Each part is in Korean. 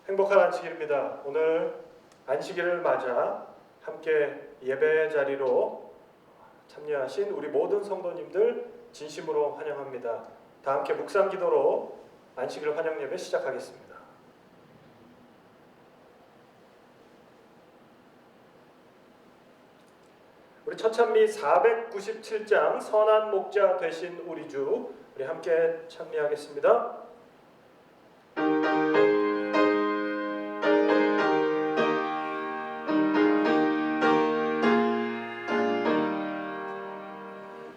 행복한 안식일입니다. 오늘 안식일을 맞아 함께 예배 자리로 참여하신 우리 모든 성도님들 진심으로 환영합니다. 다 함께 묵상 기도로 안식일 환영 예배 시작하겠습니다. 우리 처찬미 497장 선한 목자 되신 우리 주, 우리 함께 찬미하겠습니다.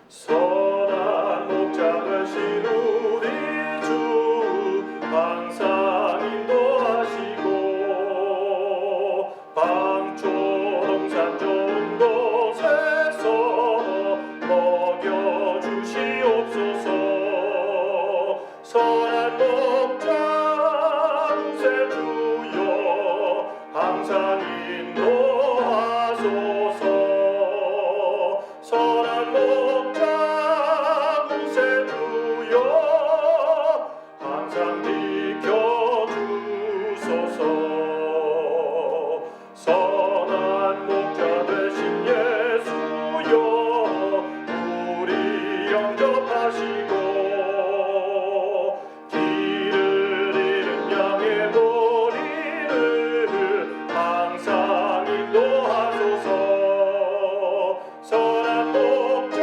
선한 목자 되신 우리 주, 항상 인도하시고 방초동산 좋은 곳에서 먹여주시옵소서. 선한 목자 구세주여, 항상 인도하소서. 선한 목자 구세주여, 항상 지켜주소서. 선한 목자 되신 예수여, 우리 영접하시고 길을 잃은 양의 머리를 항상 인도하소서. 선한 목자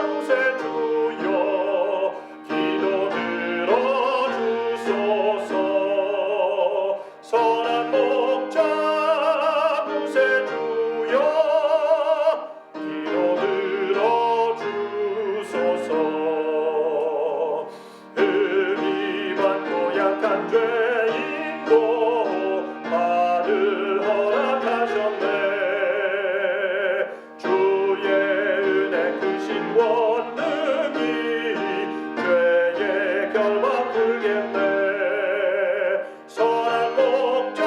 구세주여, 기도 들어주소서. 선한 목자 구세주여, 기도 들어주소서. 흠이 많고 약한 죄인도 받을 허락하셨네. 주의 은혜 크신 권능이 죄의 결박 풀겠네. 선한 목자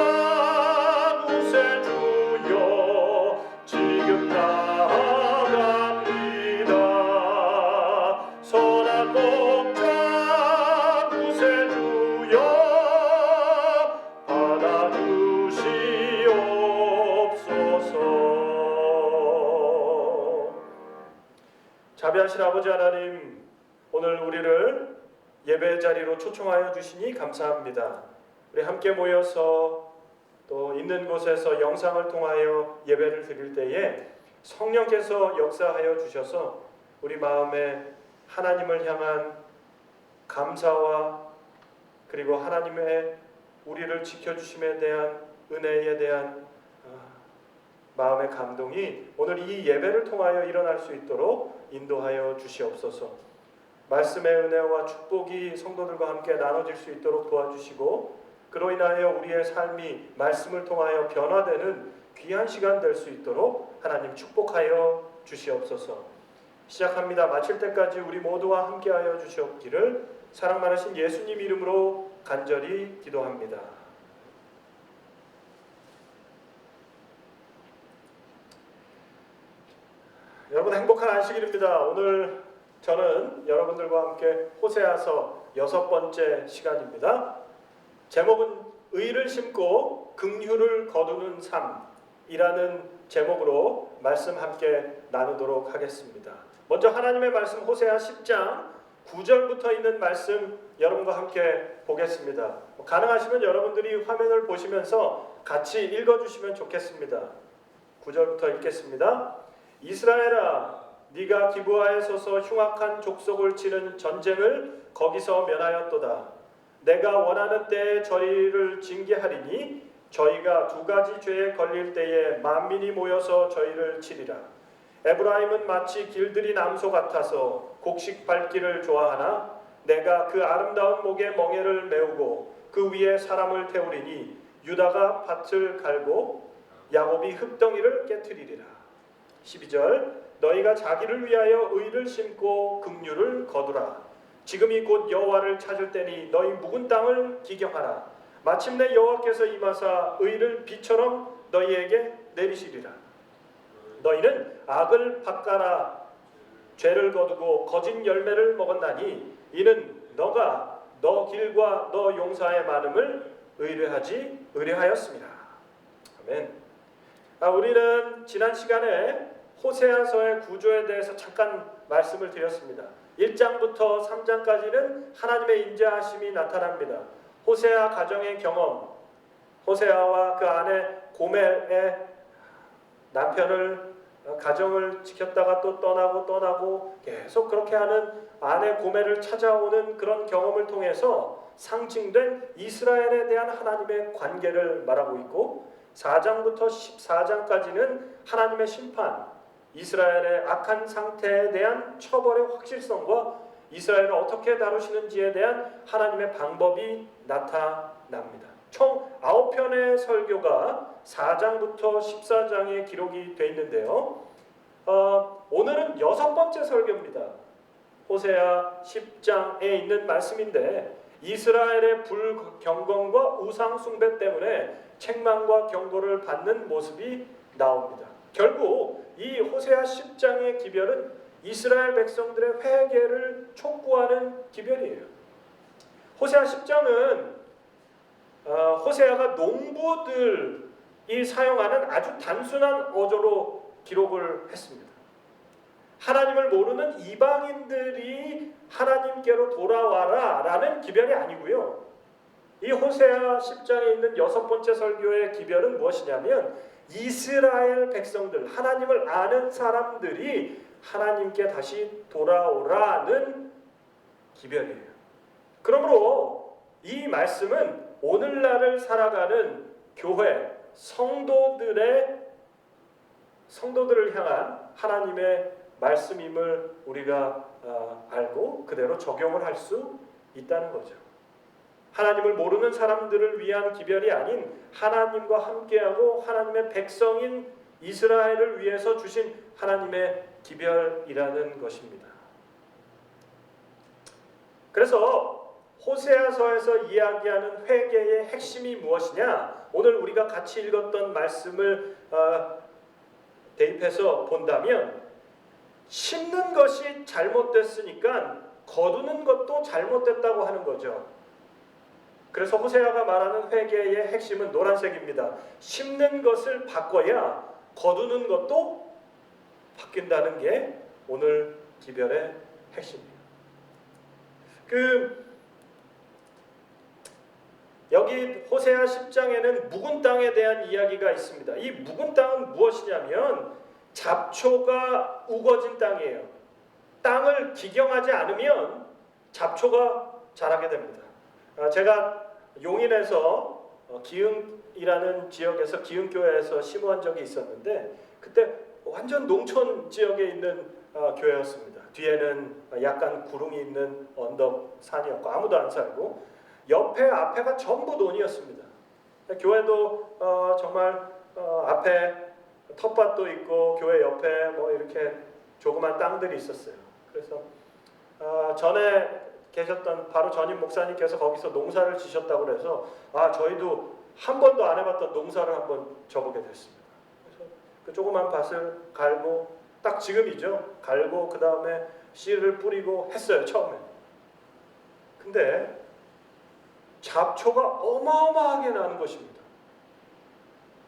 구세주여, 지금 나아갑니다. 선한 목자 구세주여, 받아주시옵소서. 자비하신 아버지 하나님, 오늘 우리를 예배 자리로 초청하여 주시니 감사합니다. 우리 함께 모여서 또 있는 곳에서 영상을 통하여 예배를 드릴 때에 성령께서 역사하여 주셔서 우리 마음에 하나님을 향한 감사와 그리고 하나님의 우리를 지켜주심에 대한 은혜에 대한 마음의 감동이 오늘 이 예배를 통하여 일어날 수 있도록 인도하여 주시옵소서. 말씀의 은혜와 축복이 성도들과 함께 나눠질 수 있도록 도와주시고, 그로 인하여 우리의 삶이 말씀을 통하여 변화되는 귀한 시간 될 수 있도록 하나님 축복하여 주시옵소서. 시작합니다. 마칠 때까지 우리 모두와 함께하여 주시옵기를 사랑 많으신 예수님 이름으로 간절히 기도합니다. 여러분, 행복한 안식일입니다. 오늘 저는 여러분들과 함께 호세아서 6번째 시간입니다. 제목은 의를 심고 긍휼을 거두는 삶이라는 제목으로 말씀 함께 나누도록 하겠습니다. 먼저 하나님의 말씀 호세아 10장 9절부터 있는 말씀 여러분과 함께 보겠습니다. 가능하시면 여러분들이 화면을 보시면서 같이 읽어주시면 좋겠습니다. 9절부터 읽겠습니다. 이스라엘아, 네가 기브아에 서서 흉악한 족속을 치는 전쟁을 거기서 면하였도다. 내가 원하는 때에 저희를 징계하리니 저희가 두 가지 죄에 걸릴 때에 만민이 모여서 저희를 치리라. 에브라임은 마치 길들인 암소 같아서 곡식 밟기를 좋아하나 내가 그 아름다운 목에 멍에를 메우고 그 위에 사람을 태우리니 유다가 밭을 갈고 야곱이 흙덩이를 깨트리리라. 12절 너희가 자기를 위하여 의를 심고 긍휼을 거두라. 지금이 곧 여호와를 찾을 때니 너희 묵은 땅을 기경하라. 마침내 여호와께서 임하사 의를 비처럼 너희에게 내리시리라. 너희는 악을 밭가라 죄를 거두고 거짓 열매를 먹었나니 이는 너가 너 길과 너 용사의 많음을 의뢰하였습니다. 아멘. 우리는 지난 시간에 호세아서의 구조에 대해서 잠깐 말씀을 드렸습니다. 1장부터 3장까지는 하나님의 인자하심이 나타납니다. 호세아 가정의 경험, 호세아와 그 아내 고멜의 남편을 가정을 지켰다가 또 떠나고 계속 그렇게 하는 아내 고멜을 찾아오는 그런 경험을 통해서 상징된 이스라엘에 대한 하나님의 관계를 말하고 있고, 4장부터 14장까지는 하나님의 심판, 이스라엘의 악한 상태에 대한 처벌의 확실성과 이스라엘을 어떻게 다루시는지에 대한 하나님의 방법이 나타납니다. 총 9편의 설교가 4장부터 14장에 기록이 되어 있는데요. 오늘은 6번째 설교입니다. 호세아 10장에 있는 말씀인데, 이스라엘의 불경건과 우상 숭배 때문에 책망과 경고를 받는 모습이 나옵니다. 결국 이 호세아 10장의 기별은 이스라엘 백성들의 회개를 촉구하는 기별이에요. 호세아 10장은 호세아가 농부들이 사용하는 아주 단순한 어조로 기록을 했습니다. 하나님을 모르는 이방인들이 하나님께로 돌아와라 라는 기별이 아니고요. 이 호세아 10장에 있는 6번째 설교의 기별은 무엇이냐면, 이스라엘 백성들, 하나님을 아는 사람들이 하나님께 다시 돌아오라는 기별이에요. 그러므로 이 말씀은 오늘날을 살아가는 교회, 성도들을 향한 하나님의 말씀임을 우리가 알고 그대로 적용을 할 수 있다는 거죠. 하나님을 모르는 사람들을 위한 기별이 아닌 하나님과 함께하고 하나님의 백성인 이스라엘을 위해서 주신 하나님의 기별이라는 것입니다. 그래서 호세아서에서 이야기하는 회개의 핵심이 무엇이냐? 오늘 우리가 같이 읽었던 말씀을 대입해서 본다면, 심는 것이 잘못됐으니까 거두는 것도 잘못됐다고 하는 거죠. 그래서 호세아가 말하는 회개의 핵심은 노란색입니다. 심는 것을 바꿔야 거두는 것도 바뀐다는 게 오늘 기별의 핵심이에요. 여기 호세아 10장에는 묵은 땅에 대한 이야기가 있습니다. 이 묵은 땅은 무엇이냐면 잡초가 우거진 땅이에요. 땅을 기경하지 않으면 잡초가 자라게 됩니다. 제가 용인에서 기흥이라는 지역에서 기흥교회에서 심어한 적이 있었는데, 그때 완전 농촌 지역에 있는 교회였습니다. 뒤에는 약간 구름이 있는 언덕 산이었고 아무도 안 살고, 옆에 앞에가 전부 논이었습니다. 교회도 정말 앞에 텃밭도 있고 교회 옆에 뭐 이렇게 조그만 땅들이 있었어요. 그래서 전에 계셨던 바로 전임 목사님께서 거기서 농사를 지셨다고 그래서 저희도 한 번도 안 해봤던 농사를 한번 져보게 됐습니다. 그래서 그 조그만 밭을 갈고, 딱 지금이죠. 갈고 그 다음에 씨를 뿌리고 했어요, 처음에. 근데 잡초가 어마어마하게 나는 것입니다.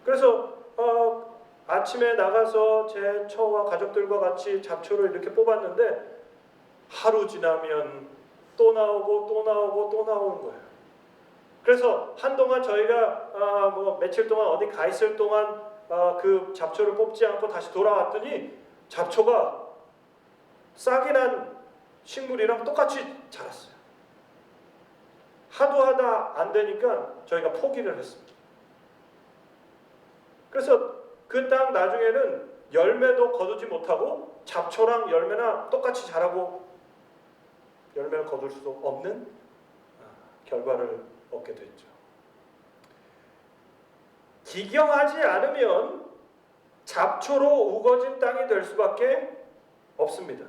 그래서 아침에 나가서 제 처와 가족들과 같이 잡초를 이렇게 뽑았는데, 하루 지나면 또 나오고 또 나오고 또 나오는 거예요. 그래서 한동안 저희가 뭐 며칠 동안 어디 가 있을 동안 그 잡초를 뽑지 않고 다시 돌아왔더니 잡초가 싹이 난 식물이랑 똑같이 자랐어요. 하도 하다 안 되니까 저희가 포기를 했습니다. 그래서 그 땅 나중에는 열매도 거두지 못하고 잡초랑 열매나 똑같이 자라고 열매를 거둘 수 없는 결과를 얻게 됐죠. 기경하지 않으면 잡초로 우거진 땅이 될 수밖에 없습니다.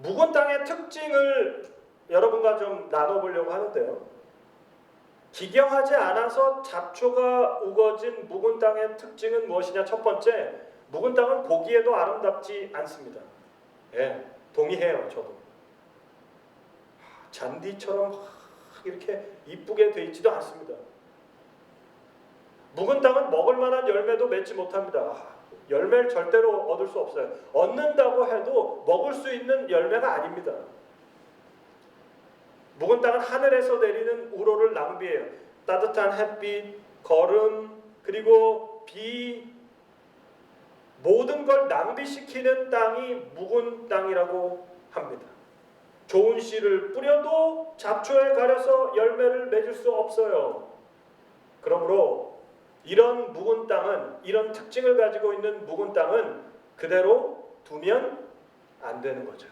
묵은 땅의 특징을 여러분과 좀 나눠보려고 하는데요. 기경하지 않아서 잡초가 우거진 묵은 땅의 특징은 무엇이냐? 첫 번째, 묵은 땅은 보기에도 아름답지 않습니다. 동의해요, 저도. 잔디처럼 이렇게 이쁘게 돼 있지도 않습니다. 묵은 땅은 먹을 만한 열매도 맺지 못합니다. 열매를 절대로 얻을 수 없어요. 얻는다고 해도 먹을 수 있는 열매가 아닙니다. 묵은 땅은 하늘에서 내리는 우로를 낭비해요. 따뜻한 햇빛, 거름, 그리고 비, 모든 걸 낭비시키는 땅이 묵은 땅이라고 합니다. 좋은 씨를 뿌려도 잡초에 가려서 열매를 맺을 수 없어요. 그러므로 이런 묵은 땅은, 이런 특징을 가지고 있는 묵은 땅은 그대로 두면 안 되는 거죠.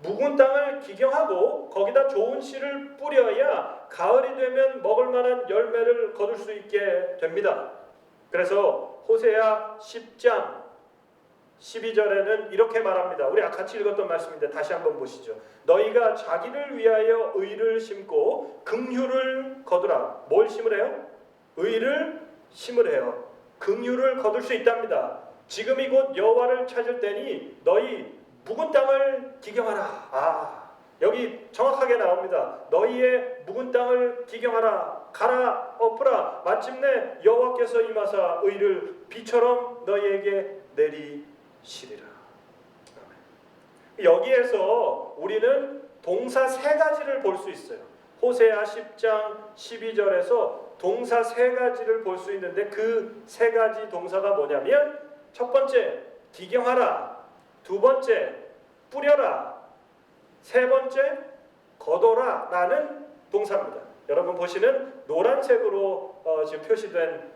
묵은 땅을 기경하고 거기다 좋은 씨를 뿌려야 가을이 되면 먹을 만한 열매를 거둘 수 있게 됩니다. 그래서 호세아 10장 12절에는 이렇게 말합니다. 우리 같이 읽었던 말씀인데 다시 한번 보시죠. 너희가 자기를 위하여 의를 심고 긍휼을 거두라. 뭘 심으래요? 의를 심으래요. 긍휼을 거둘 수 있답니다. 지금이 곧 여호와를 찾을 때니 너희 묵은 땅을 기경하라. 여기 정확하게 나옵니다. 너희의 묵은 땅을 기경하라. 가라 엎으라. 마침내 여호와께서 임하사 의를 비처럼 너희에게 내리시리라. 여기에서 우리는 동사 세 가지를 볼 수 있어요. 호세아 10장 12절에서 동사 세 가지를 볼 수 있는데 그 세 가지 동사가 뭐냐면 첫 번째 기경하라, 두 번째 뿌려라, 세 번째 거둬라 라는 동사입니다. 여러분 보시는 노란색으로 지금 표시된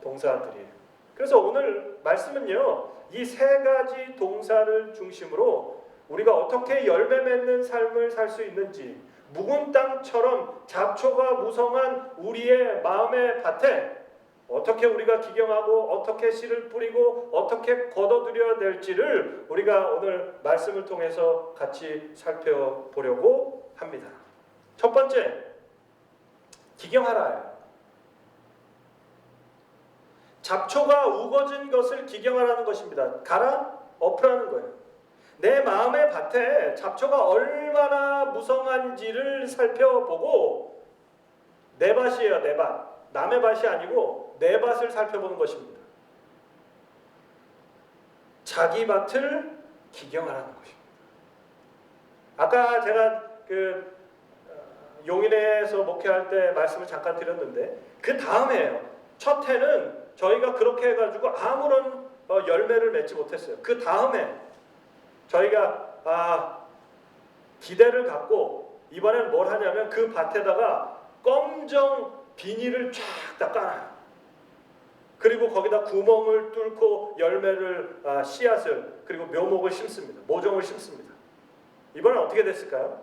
동사들이에요. 그래서 오늘 말씀은요, 이 세 가지 동사를 중심으로 우리가 어떻게 열매 맺는 삶을 살 수 있는지, 묵은 땅처럼 잡초가 무성한 우리의 마음의 밭에 어떻게 우리가 기경하고 어떻게 씨를 뿌리고 어떻게 거둬들여야 될지를 우리가 오늘 말씀을 통해서 같이 살펴보려고 합니다. 첫 번째, 기경하라예요. 잡초가 우거진 것을 기경하라는 것입니다. 가라, 엎으라는 거예요. 내 마음의 밭에 잡초가 얼마나 무성한지를 살펴보고, 내 밭이에요, 내 밭. 남의 밭이 아니고 내 밭을 살펴보는 것입니다. 자기 밭을 기경하라는 것입니다. 아까 제가 용인에서 목회할 때 말씀을 잠깐 드렸는데 그 다음에요. 첫 해는 저희가 그렇게 해가지고 아무런 열매를 맺지 못했어요. 그 다음에 저희가 기대를 갖고 이번엔 뭘 하냐면 그 밭에다가 검정 비닐을 쫙 다 깔아요. 그리고 거기다 구멍을 뚫고 열매를 씨앗을 그리고 묘목을 심습니다. 모종을 심습니다. 이번엔 어떻게 됐을까요?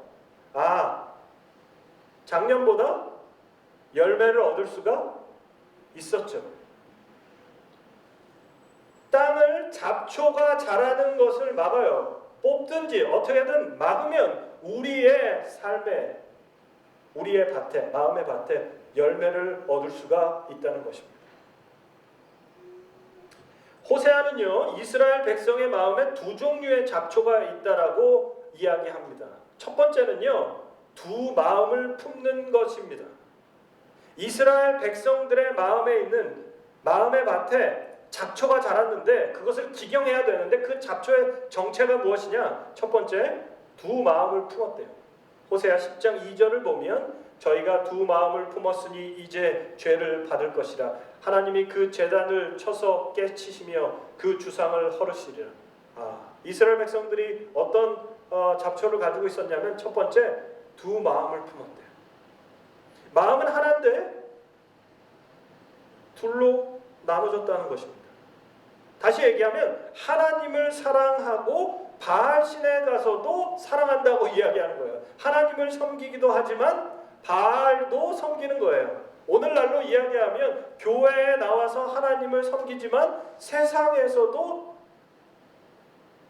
작년보다 열매를 얻을 수가 있었죠. 땅을 잡초가 자라는 것을 막아요. 뽑든지 어떻게든 막으면 우리의 삶에, 우리의 밭에, 마음의 밭에 열매를 얻을 수가 있다는 것입니다. 호세아는요, 이스라엘 백성의 마음에 두 종류의 잡초가 있다라고 이야기합니다. 첫 번째는요, 두 마음을 품는 것입니다. 이스라엘 백성들의 마음에 있는 마음의 밭에 잡초가 자랐는데 그것을 기경해야 되는데 그 잡초의 정체가 무엇이냐? 첫 번째, 두 마음을 품었대요. 호세아 10장 2절을 보면 저희가 두 마음을 품었으니 이제 죄를 받을 것이라. 하나님이 그 제단을 쳐서 깨치시며 그 주상을 헐으시리라. 이스라엘 백성들이 어떤 잡초를 가지고 있었냐면 첫 번째, 두 마음을 품었대요. 마음은 하나인데 둘로 나눠졌다는 것입니다. 다시 얘기하면 하나님을 사랑하고 바알신에 가서도 사랑한다고 이야기하는 거예요. 하나님을 섬기기도 하지만 바알도 섬기는 거예요. 오늘날로 이야기하면 교회에 나와서 하나님을 섬기지만 세상에서도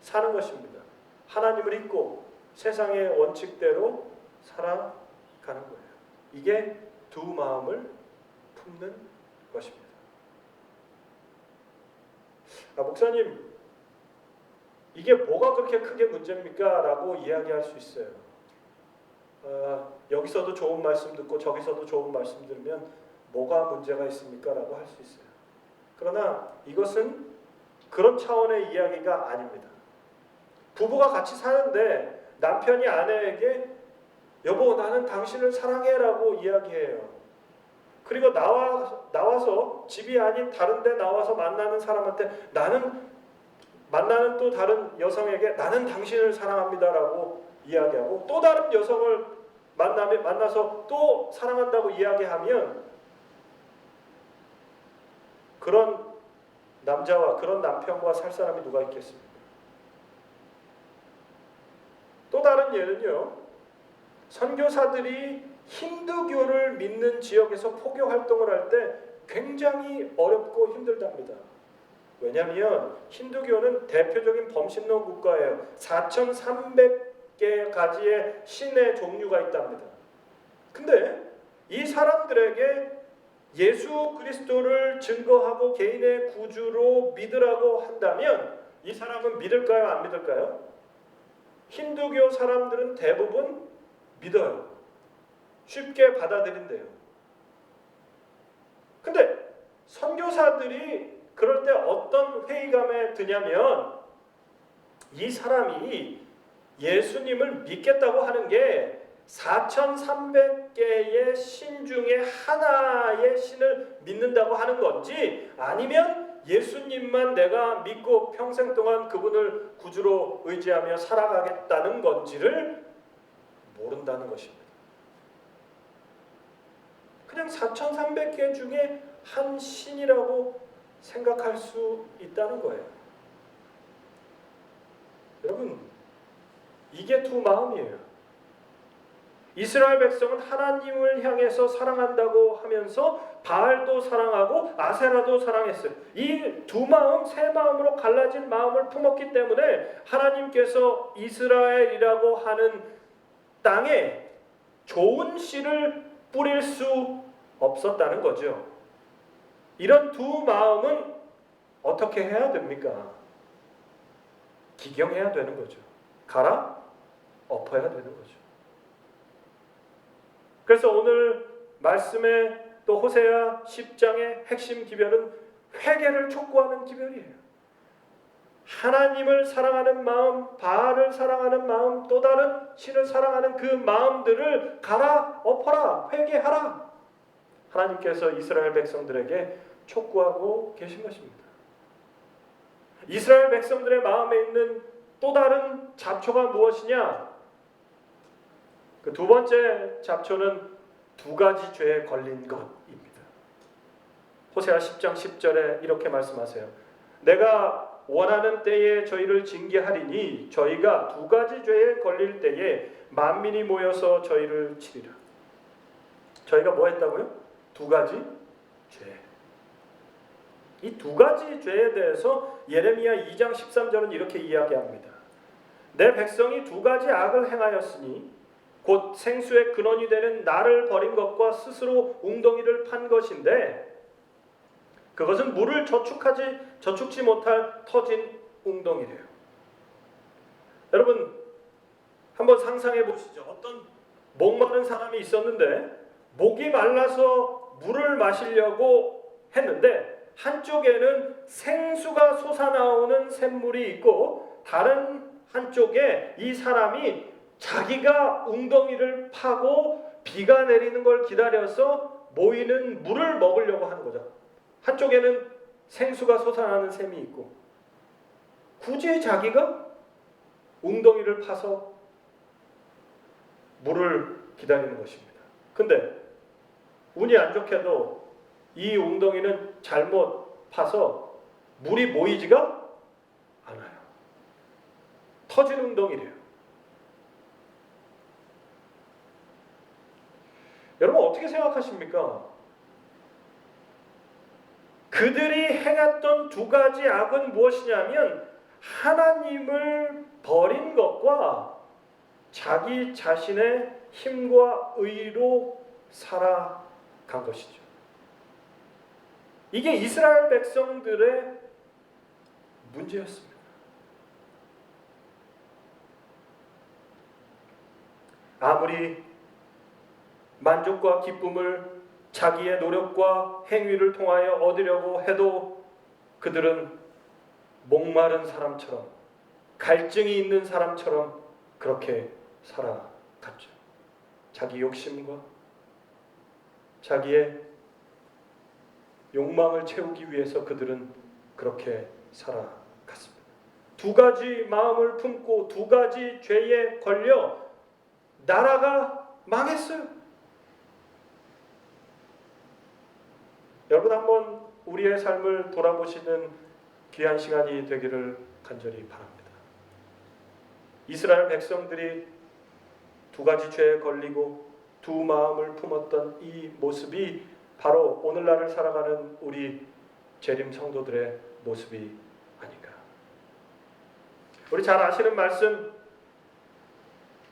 사는 것입니다. 하나님을 잊고 세상의 원칙대로 살아가는 거예요. 이게 두 마음을 품는 것입니다. 목사님, 이게 뭐가 그렇게 크게 문제입니까? 라고 이야기할 수 있어요. 여기 여기서도 좋은 말씀 듣고 저기서도 좋은 말씀 들으면 뭐가 문제가 있습니까? 라고 할 수 있어요. 그러나 이것은 그런 차원의 이야기가 아닙니다. 부부가 같이 사는데 남편이 아내에게 여보 나는 당신을 사랑해 라고 이야기해요. 그리고 나와서 집이 아닌 다른 데 나와서 만나는 사람한테 만나는 또 다른 여성에게 나는 당신을 사랑합니다 라고 이야기하고 또 다른 여성을 만나서 또 사랑한다고 이야기하면 그런 남자와 그런 남편과 살 사람이 누가 있겠습니까? 또 다른 예는요. 선교사들이 힌두교를 믿는 지역에서 포교 활동을 할 때 굉장히 어렵고 힘들답니다. 왜냐하면 힌두교는 대표적인 범신론 국가예요. 4,300개 가지의 신의 종류가 있답니다. 근데 이 사람들에게 예수 그리스도를 증거하고 개인의 구주로 믿으라고 한다면 이 사람은 믿을까요? 안 믿을까요? 힌두교 사람들은 대부분 믿어요. 쉽게 받아들인대요. 근데 선교사들이 그럴 때 어떤 회의감에 드냐면 이 사람이 예수님을 믿겠다고 하는 게 4,300개의 신 중에 하나의 신을 믿는다고 하는 건지 아니면 예수님만 내가 믿고 평생 동안 그분을 구주로 의지하며 살아가겠다는 건지를 모른다는 것입니다. 그냥 4,300개 중에 한 신이라고 생각할 수 있다는 거예요. 여러분, 이게 두 마음이에요. 이스라엘 백성은 하나님을 향해서 사랑한다고 하면서 바알도 사랑하고 아세라도 사랑했어요. 이 두 마음, 세 마음으로 갈라진 마음을 품었기 때문에 하나님께서 이스라엘이라고 하는 땅에 좋은 씨를 뿌릴 수 없었다는 거죠. 이런 두 마음은 어떻게 해야 됩니까? 기경해야 되는 거죠. 갈아 엎어야 되는 거죠. 그래서 오늘 말씀의 또 호세아 10장의 핵심 기별은 회개를 촉구하는 기별이에요. 하나님을 사랑하는 마음, 바알을 사랑하는 마음, 또 다른 신을 사랑하는 그 마음들을 갈아 엎어라, 회개하라. 하나님께서 이스라엘 백성들에게 촉구하고 계신 것입니다. 이스라엘 백성들의 마음에 있는 또 다른 잡초가 무엇이냐? 그 두 번째 잡초는 두 가지 죄에 걸린 것입니다. 호세아 10장 10절에 이렇게 말씀하세요. 내가 원하는 때에 저희를 징계하리니 저희가 두 가지 죄에 걸릴 때에 만민이 모여서 저희를 치리라. 저희가 뭐 했다고요? 두 가지 죄. 이 두 가지 죄에 대해서 예레미야 2장 13절은 이렇게 이야기합니다. 내 백성이 두 가지 악을 행하였으니 곧 생수의 근원이 되는 나를 버린 것과 스스로 웅덩이를 판 것인데 그것은 물을 저축지 못할 터진 웅덩이래요. 여러분 한번 상상해 보시죠. 어떤 목마른 사람이 있었는데 목이 말라서 물을 마시려고 했는데 한쪽에는 생수가 솟아나오는 샘물이 있고 다른 한쪽에 이 사람이 자기가 웅덩이를 파고 비가 내리는 걸 기다려서 모이는 물을 먹으려고 하는 거죠. 한쪽에는 생수가 솟아나는 샘이 있고 굳이 자기가 웅덩이를 파서 물을 기다리는 것입니다. 근데 운이 안 좋게도 이 웅덩이는 잘못 파서 물이 모이지가 않아요. 터진 웅덩이래요. 여러분 어떻게 생각하십니까? 그들이 행했던 두 가지 악은 무엇이냐면 하나님을 버린 것과 자기 자신의 힘과 의로 살아간 것이죠. 이게 이스라엘 백성들의 문제였습니다. 아무리 만족과 기쁨을 자기의 노력과 행위를 통하여 얻으려고 해도 그들은 목마른 사람처럼, 갈증이 있는 사람처럼 그렇게 살아갔죠. 자기 욕심과 자기의 욕망을 채우기 위해서 그들은 그렇게 살아갔습니다. 두 가지 마음을 품고 두 가지 죄에 걸려 나라가 망했어요. 여러분 한번 우리의 삶을 돌아보시는 귀한 시간이 되기를 간절히 바랍니다. 이스라엘 백성들이 두 가지 죄에 걸리고 두 마음을 품었던 이 모습이 바로 오늘날을 살아가는 우리 재림 성도들의 모습이 아닌가. 우리 잘 아시는 말씀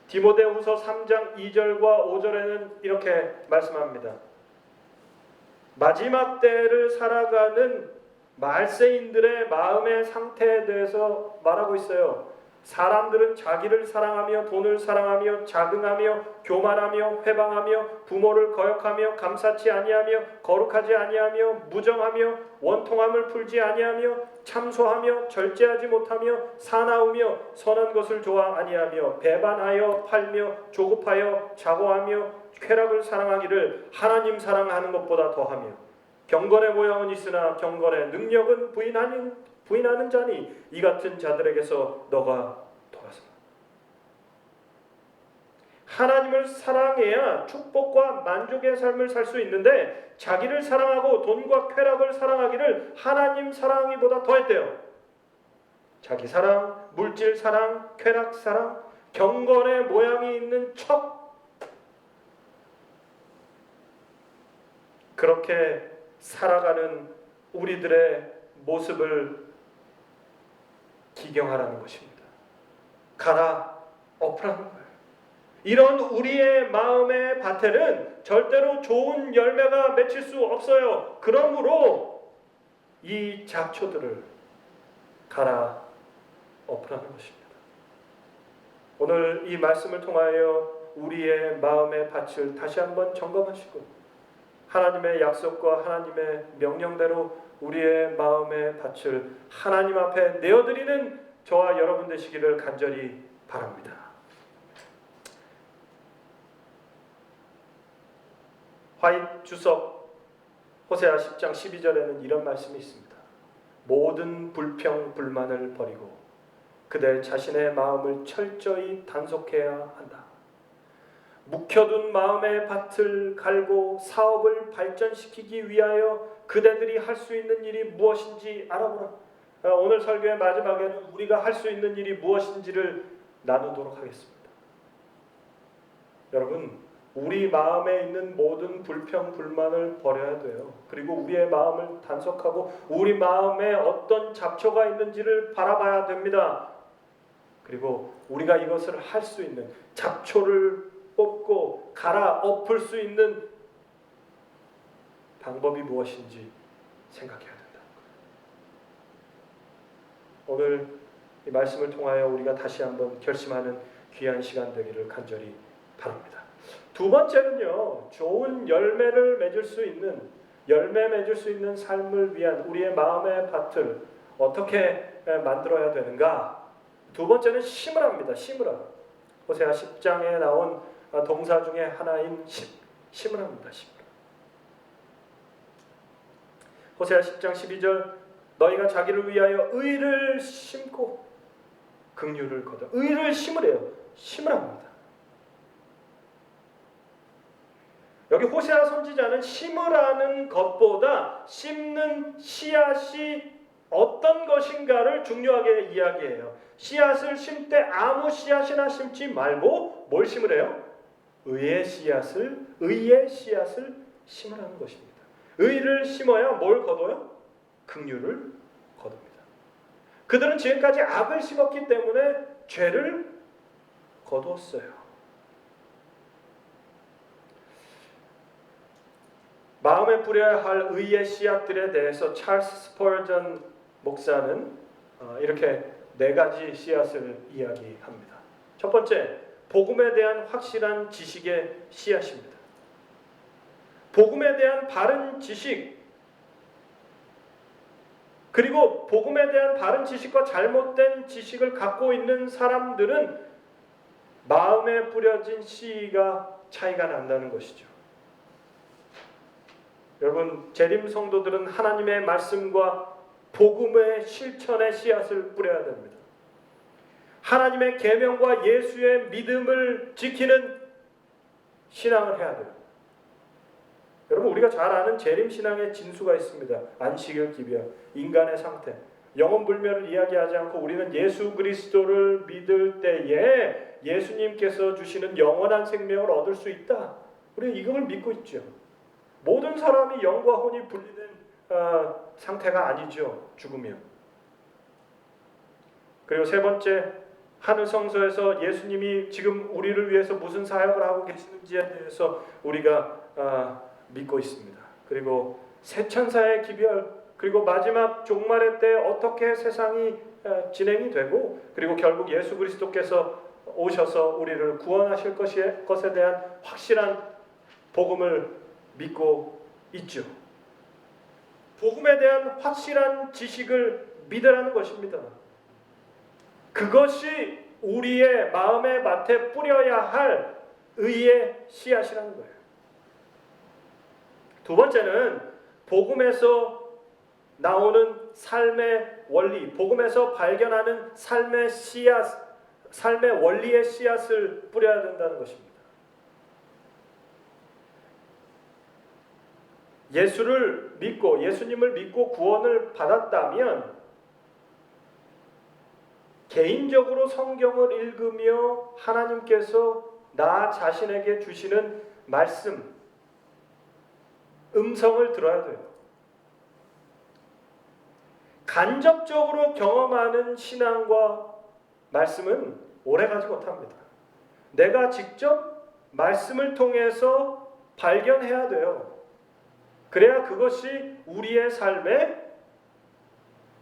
디모데후서 3장 2절과 5절에는 이렇게 말씀합니다. 마지막 때를 살아가는 말세인들의 마음의 상태에 대해서 말하고 있어요. 사람들은 자기를 사랑하며 돈을 사랑하며 자긍하며 교만하며 회방하며 부모를 거역하며 감사치 아니하며 거룩하지 아니하며 무정하며 원통함을 풀지 아니하며 참소하며 절제하지 못하며 사나우며 선한 것을 좋아 아니하며 배반하여 팔며 조급하여 자고하며 쾌락을 사랑하기를 하나님 사랑하는 것보다 더하며 경건의 모양은 있으나 경건의 능력은 부인하는 자니 이 같은 자들에게서 너가 돌아서라. 하나님을 사랑해야 축복과 만족의 삶을 살 수 있는데 자기를 사랑하고 돈과 쾌락을 사랑하기를 하나님 사랑하기보다 더했대요. 자기 사랑, 물질 사랑, 쾌락 사랑, 경건의 모양이 있는 척 그렇게 살아가는 우리들의 모습을 기경하라는 것입니다. 갈아엎으라는 거예요. 이런 우리의 마음의 밭에는 절대로 좋은 열매가 맺힐 수 없어요. 그러므로 이 잡초들을 갈아엎으라는 것입니다. 오늘 이 말씀을 통하여 우리의 마음의 밭을 다시 한번 점검하시고 하나님의 약속과 하나님의 명령대로 우리의 마음의 밭을 하나님 앞에 내어드리는 저와 여러분 되시기를 간절히 바랍니다. 화이트 주석 호세아 10장 12절에는 이런 말씀이 있습니다. 모든 불평 불만을 버리고 그대 자신의 마음을 철저히 단속해야 한다. 묵혀둔 마음의 밭을 갈고 사업을 발전시키기 위하여 그대들이 할 수 있는 일이 무엇인지 알아보라. 오늘 설교의 마지막에는 우리가 할 수 있는 일이 무엇인지를 나누도록 하겠습니다. 여러분, 우리 마음에 있는 모든 불평, 불만을 버려야 돼요. 그리고 우리의 마음을 단속하고 우리 마음에 어떤 잡초가 있는지를 바라봐야 됩니다. 그리고 우리가 이것을 할 수 있는 잡초를 뽑고 갈아엎을 수 있는 방법이 무엇인지 생각해야 된다. 오늘 이 말씀을 통하여 우리가 다시 한번 결심하는 귀한 시간 되기를 간절히 바랍니다. 두 번째는요, 좋은 열매 맺을 수 있는 삶을 위한 우리의 마음의 밭을 어떻게 만들어야 되는가? 두 번째는 심으라입니다. 심으라. 호세아 10장에 나온 동사 중에 하나인 심으라입니다. 심으라. 호세아 10장 12절 너희가 자기를 위하여 의를 심고 긍휼을 거둬. 의를 심으래요. 심으랍니다. 여기 호세아 선지자는 심으라는 것보다 심는 씨앗이 어떤 것인가를 중요하게 이야기해요. 씨앗을 심 때 아무 씨앗이나 심지 말고 뭘 심으래요? 의의 씨앗을 심으라는 것입니다. 의를 심어야 뭘 거둬요? 긍휼을 거둡니다. 그들은 지금까지 악을 심었기 때문에 죄를 거두었어요. 마음에 뿌려야 할 의의 씨앗들에 대해서 찰스 스펄전 목사는 이렇게 네 가지 씨앗을 이야기합니다. 첫 번째, 복음에 대한 확실한 지식의 씨앗입니다. 복음에 대한 바른 지식, 그리고 복음에 대한 바른 지식과 잘못된 지식을 갖고 있는 사람들은 마음에 뿌려진 씨가 차이가 난다는 것이죠. 여러분, 재림 성도들은 하나님의 말씀과 복음의 실천의 씨앗을 뿌려야 됩니다. 하나님의 계명과 예수의 믿음을 지키는 신앙을 해야 돼요. 여러분, 우리가 잘 아는 재림신앙의 진수가 있습니다. 안식일 기별, 인간의 상태, 영혼불멸을 이야기하지 않고 우리는 예수 그리스도를 믿을 때에 예수님께서 주시는 영원한 생명을 얻을 수 있다. 우리는 이걸 믿고 있죠. 모든 사람이 영과 혼이 분리된 상태가 아니죠. 죽으면. 그리고 세 번째, 하늘 성소에서 예수님이 지금 우리를 위해서 무슨 사역을 하고 계시는지에 대해서 우리가 믿고 있습니다. 그리고 새 천사의 기별, 그리고 마지막 종말의 때 어떻게 세상이 진행이 되고, 그리고 결국 예수 그리스도께서 오셔서 우리를 구원하실 것에 대한 확실한 복음을 믿고 있죠. 복음에 대한 확실한 지식을 믿으라는 것입니다. 그것이 우리의 마음의 밭에 뿌려야 할 의의 씨앗이라는 거예요. 두 번째는 복음에서 나오는 삶의 원리, 복음에서 발견하는 삶의 씨앗, 삶의 원리의 씨앗을 뿌려야 된다는 것입니다. 예수님을 믿고 구원을 받았다면 개인적으로 성경을 읽으며 하나님께서 나 자신에게 주시는 말씀, 음성을 들어야 돼요. 간접적으로 경험하는 신앙과 말씀은 오래가지 못합니다. 내가 직접 말씀을 통해서 발견해야 돼요. 그래야 그것이 우리의 삶에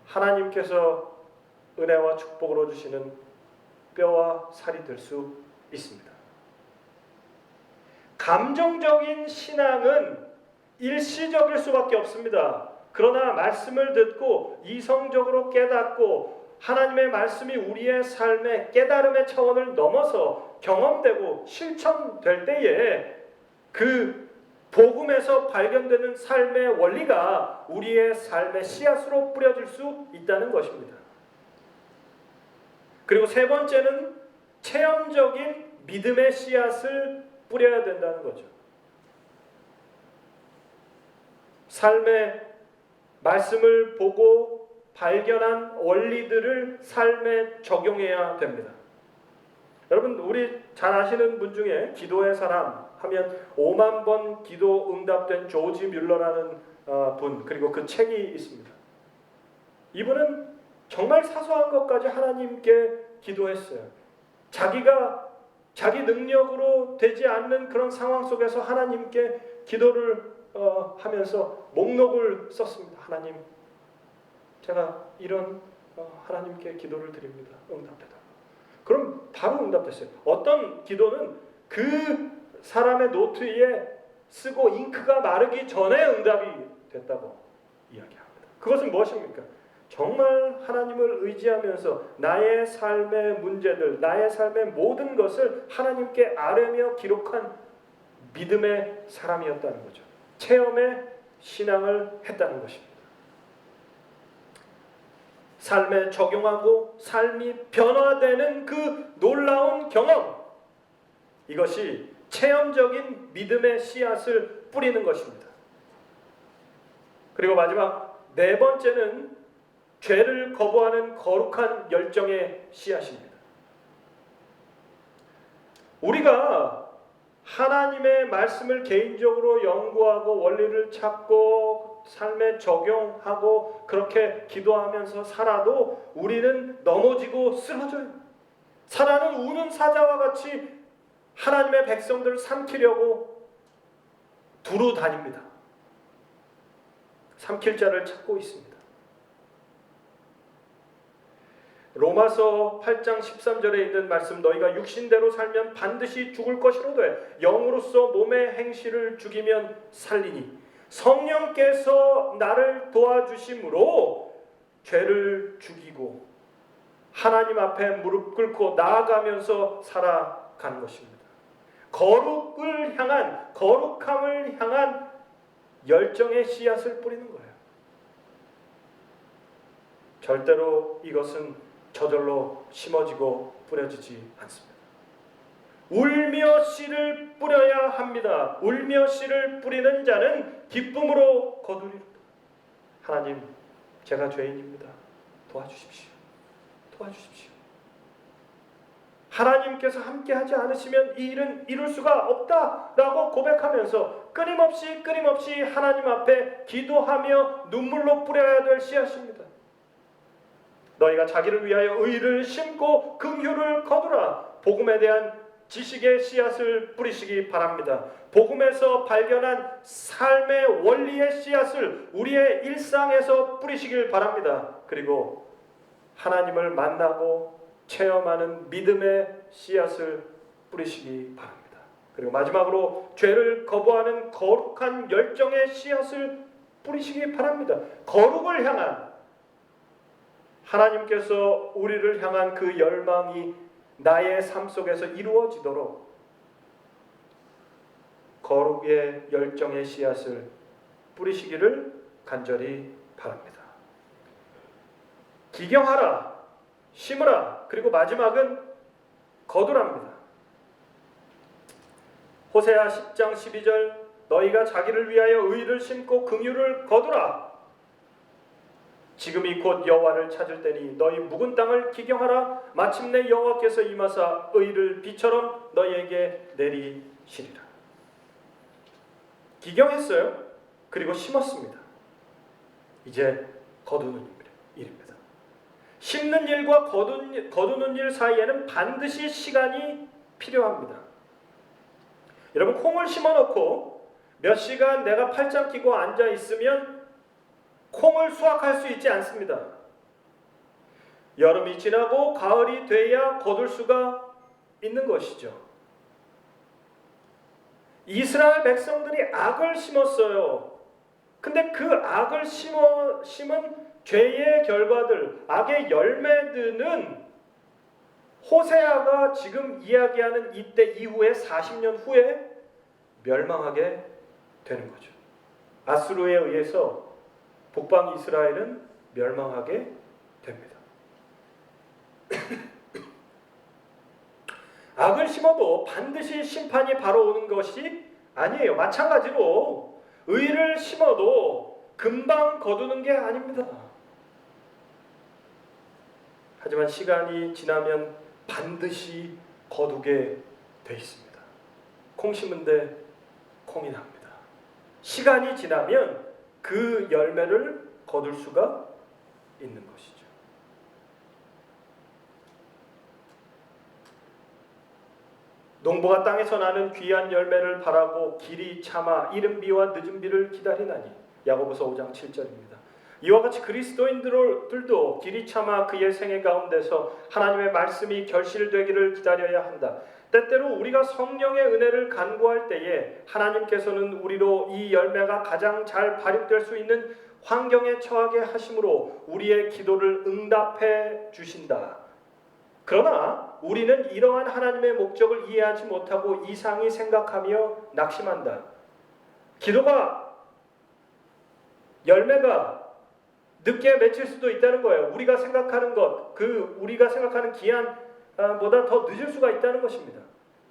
하나님께서 은혜와 축복으로 주시는 뼈와 살이 될 수 있습니다. 감정적인 신앙은 일시적일 수밖에 없습니다. 그러나 말씀을 듣고 이성적으로 깨닫고 하나님의 말씀이 우리의 삶의 깨달음의 차원을 넘어서 경험되고 실천될 때에 그 복음에서 발견되는 삶의 원리가 우리의 삶의 씨앗으로 뿌려질 수 있다는 것입니다. 그리고 세 번째는 체험적인 믿음의 씨앗을 뿌려야 된다는 거죠. 삶의 말씀을 보고 발견한 원리들을 삶에 적용해야 됩니다. 여러분, 우리 잘 아시는 분 중에 기도의 사람 하면 5만 번 기도 응답된 조지 뮬러라는 분, 그리고 그 책이 있습니다. 이분은 정말 사소한 것까지 하나님께 기도했어요. 자기 능력으로 되지 않는 그런 상황 속에서 하나님께 기도를 하면서 목록을 썼습니다. 하나님, 제가 이런 하나님께 기도를 드립니다. 응답해달라. 그럼 바로 응답됐어요. 어떤 기도는 그 사람의 노트에 쓰고 잉크가 마르기 전에 응답이 됐다고 이야기합니다. 그것은 무엇입니까? 정말 하나님을 의지하면서 나의 삶의 문제들, 나의 삶의 모든 것을 하나님께 아뢰며 기록한 믿음의 사람이었다는 거죠. 체험의 신앙을 했다는 것입니다. 삶에 적용하고 삶이 변화되는 그 놀라운 경험, 이것이 체험적인 믿음의 씨앗을 뿌리는 것입니다. 그리고 마지막 네 번째는 죄를 거부하는 거룩한 열정의 씨앗입니다. 우리가 하나님의 말씀을 개인적으로 연구하고 원리를 찾고 삶에 적용하고 그렇게 기도하면서 살아도 우리는 넘어지고 쓰러져요. 사라는 우는 사자와 같이 하나님의 백성들을 삼키려고 두루 다닙니다. 삼킬 자를 찾고 있습니다. 로마서 8장 13절에 있는 말씀, 너희가 육신대로 살면 반드시 죽을 것이로되 영으로서 몸의 행실을 죽이면 살리니 성령께서 나를 도와주심으로 죄를 죽이고 하나님 앞에 무릎 꿇고 나아가면서 살아가는 것입니다. 거룩함을 향한 열정의 씨앗을 뿌리는 거예요. 절대로 이것은 저절로 심어지고 뿌려지지 않습니다. 울며 씨를 뿌려야 합니다. 울며 씨를 뿌리는 자는 기쁨으로 거두리로다. 하나님, 제가 죄인입니다. 도와주십시오. 도와주십시오. 하나님께서 함께하지 않으시면 이 일은 이룰 수가 없다라고 고백하면서 끊임없이 하나님 앞에 기도하며 눈물로 뿌려야 될 씨앗입니다. 너희가 자기를 위하여 의를 심고 긍휼을 거두라. 복음에 대한 지식의 씨앗을 뿌리시기 바랍니다. 복음에서 발견한 삶의 원리의 씨앗을 우리의 일상에서 뿌리시길 바랍니다. 그리고 하나님을 만나고 체험하는 믿음의 씨앗을 뿌리시기 바랍니다. 그리고 마지막으로 죄를 거부하는 거룩한 열정의 씨앗을 뿌리시기 바랍니다. 거룩을 향한, 하나님께서 우리를 향한 그 열망이 나의 삶 속에서 이루어지도록 거룩의 열정의 씨앗을 뿌리시기를 간절히 바랍니다. 기경하라, 심으라, 그리고 마지막은 거두랍니다. 호세아 10장 12절, 너희가 자기를 위하여 의를 심고 긍휼을 거두라. 지금이 곧 여호와를 찾을 때니 너희 묵은 땅을 기경하라. 마침내 여호와께서 임하사 의를 비처럼 너희에게 내리시리라. 기경했어요. 그리고 심었습니다. 이제 거두는 일입니다. 심는 일과 거두는 일 사이에는 반드시 시간이 필요합니다. 여러분, 콩을 심어놓고 몇 시간 내가 팔짱 끼고 앉아 있으면 콩을 수확할 수 있지 않습니다. 여름이 지나고 가을이 돼야 거둘 수가 있는 것이죠. 이스라엘 백성들이 악을 심었어요. 근데 그 악을 심은 죄의 결과들, 악의 열매들은 호세아가 지금 이야기하는 이때 이후에 40년 후에 멸망하게 되는 거죠. 아수르에 의해서 북방 이스라엘은 멸망하게 됩니다. 악을 심어도 반드시 심판이 바로 오는 것이 아니에요. 마찬가지로 의를 심어도 금방 거두는 게 아닙니다. 하지만 시간이 지나면 반드시 거두게 돼 있습니다. 콩 심은데 콩이 납니다. 시간이 지나면 그 열매를 거둘 수가 있는 것이죠. 농부가 땅에서 나는 귀한 열매를 바라고 길이 참아 이른 비와 늦은 비를 기다리나니. 야고보서 5장 7절입니다. 이와 같이 그리스도인들도 길이 참아 그의 생애 가운데서 하나님의 말씀이 결실되기를 기다려야 한다. 때때로 우리가 성령의 은혜를 간구할 때에 하나님께서는 우리로 이 열매가 가장 잘 발육될 수 있는 환경에 처하게 하심으로 우리의 기도를 응답해 주신다. 그러나 우리는 이러한 하나님의 목적을 이해하지 못하고 이상히 생각하며 낙심한다. 기도가, 열매가 늦게 맺힐 수도 있다는 거예요. 우리가 생각하는 것, 우리가 생각하는 기한보다 더 늦을 수가 있다는 것입니다.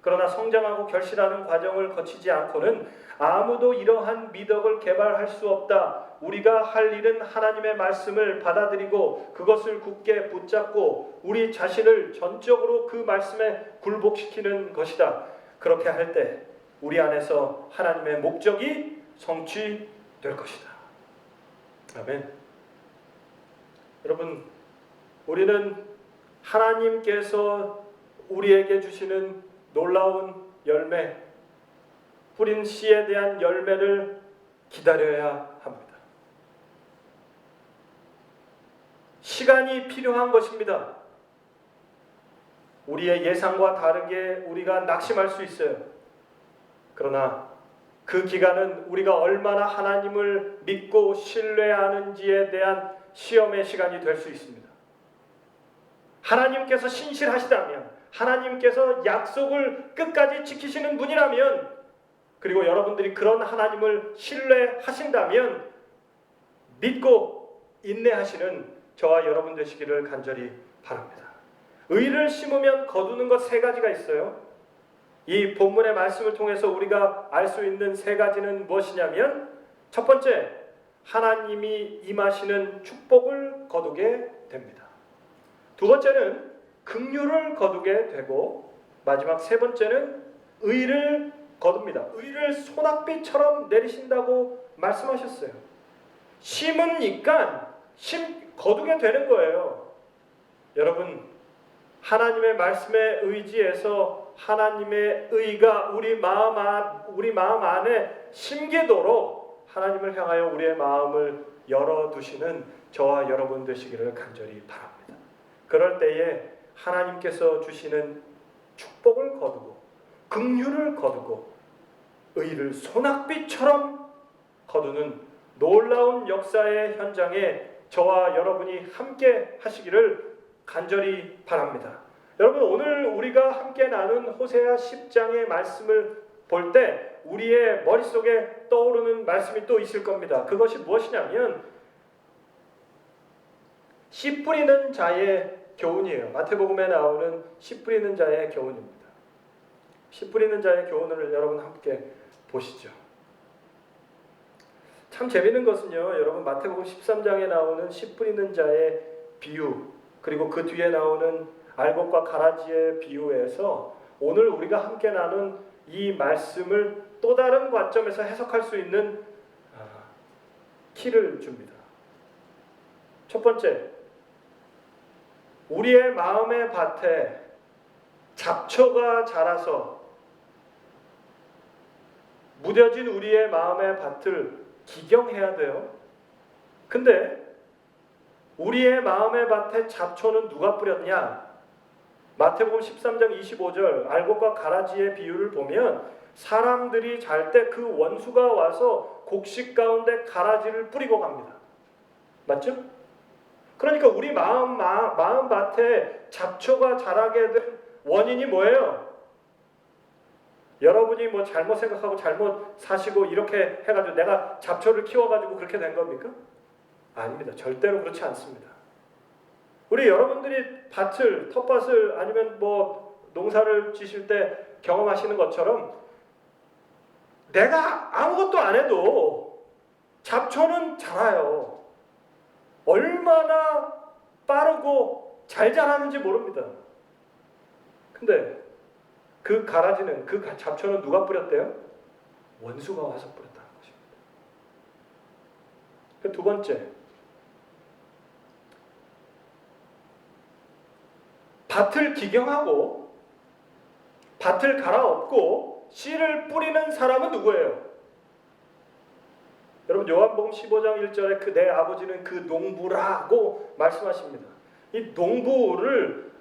그러나 성장하고 결실하는 과정을 거치지 않고는 아무도 이러한 미덕을 개발할 수 없다. 우리가 할 일은 하나님의 말씀을 받아들이고 그것을 굳게 붙잡고 우리 자신을 전적으로 그 말씀에 굴복시키는 것이다. 그렇게 할 때 우리 안에서 하나님의 목적이 성취될 것이다. 아멘. 여러분, 우리는 하나님께서 우리에게 주시는 놀라운 열매, 뿌린 씨에 대한 열매를 기다려야 합니다. 시간이 필요한 것입니다. 우리의 예상과 다르게 우리가 낙심할 수 있어요. 그러나 그 기간은 우리가 얼마나 하나님을 믿고 신뢰하는지에 대한 시험의 시간이 될 수 있습니다. 하나님께서 신실하시다면, 하나님께서 약속을 끝까지 지키시는 분이라면, 그리고 여러분들이 그런 하나님을 신뢰하신다면 믿고 인내하시는 저와 여러분 되시기를 간절히 바랍니다. 의를 심으면 거두는 것 세 가지가 있어요. 이 본문의 말씀을 통해서 우리가 알 수 있는 세 가지는 무엇이냐면, 첫 번째, 하나님이 임하시는 축복을 거두게 됩니다. 두 번째는 긍휼을 거두게 되고, 마지막 세 번째는 의를 거둡니다. 의를 소낙비처럼 내리신다고 말씀하셨어요. 심으니까 거두게 되는 거예요. 여러분, 하나님의 말씀에 의지해서 하나님의 의가 우리 마음 안에 심기도록 하나님을 향하여 우리의 마음을 열어두시는 저와 여러분 되시기를 간절히 바랍니다. 그럴 때에 하나님께서 주시는 축복을 거두고 긍휼을 거두고 의를 소낙비처럼 거두는 놀라운 역사의 현장에 저와 여러분이 함께 하시기를 간절히 바랍니다. 여러분, 오늘 우리가 함께 나눈 호세아 10장의 말씀을 볼 때 우리의 머릿속에 떠오르는 말씀이 또 있을 겁니다. 그것이 무엇이냐면 씨 뿌리는 자의 교훈이에요. 마태복음에 나오는 씨 뿌리는 자의 교훈입니다. 씨 뿌리는 자의 교훈을 여러분 함께 보시죠. 참 재미있는 것은요, 여러분, 마태복음 13장에 나오는 씨 뿌리는 자의 비유, 그리고 그 뒤에 나오는 알곡과 가라지의 비유에서 오늘 우리가 함께 나눈 이 말씀을 또 다른 관점에서 해석할 수 있는 키를 줍니다. 첫 번째, 우리의 마음의 밭에 잡초가 자라서 무뎌진 우리의 마음의 밭을 기경해야 돼요. 근데 우리의 마음의 밭에 잡초는 누가 뿌렸냐? 마태복음 13장 25절 알곡과 가라지의 비유를 보면 사람들이 잘 때 그 원수가 와서 곡식 가운데 가라지를 뿌리고 갑니다. 맞죠? 그러니까 우리 마음 밭에 잡초가 자라게 된 원인이 뭐예요? 여러분이 뭐 잘못 생각하고 잘못 사시고 이렇게 해가지고 내가 잡초를 키워가지고 그렇게 된 겁니까? 아닙니다. 절대로 그렇지 않습니다. 우리 여러분들이 텃밭을 아니면 뭐 농사를 지실 때 경험하시는 것처럼 내가 아무것도 안 해도 잡초는 자라요. 얼마나 빠르고 잘 자라는지 모릅니다. 근데 그 가라지는, 그 잡초는 누가 뿌렸대요? 원수가 와서 뿌렸다는 것입니다. 두 번째, 밭을 기경하고 밭을 갈아엎고 씨를 뿌리는 사람은 누구예요? 여러분, 요한복음 15장 1절에 그 내 아버지는 그 농부라고 말씀하십니다. 이 농부를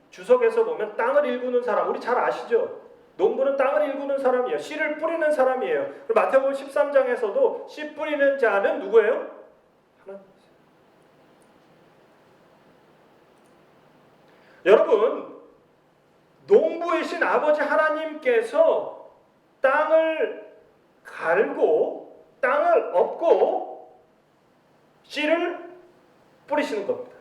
주석에서 보면 땅을 일구는 사람, 우리 잘 아시죠? 농부는 땅을 일구는 사람이에요. 씨를 뿌리는 사람이에요. 마태복음 13장에서도 씨 뿌리는 자는 누구예요? 하나님. 여러분, 농부이신 아버지 하나님께서 땅을 갈고 땅을 엎고 씨를 뿌리시는 겁니다.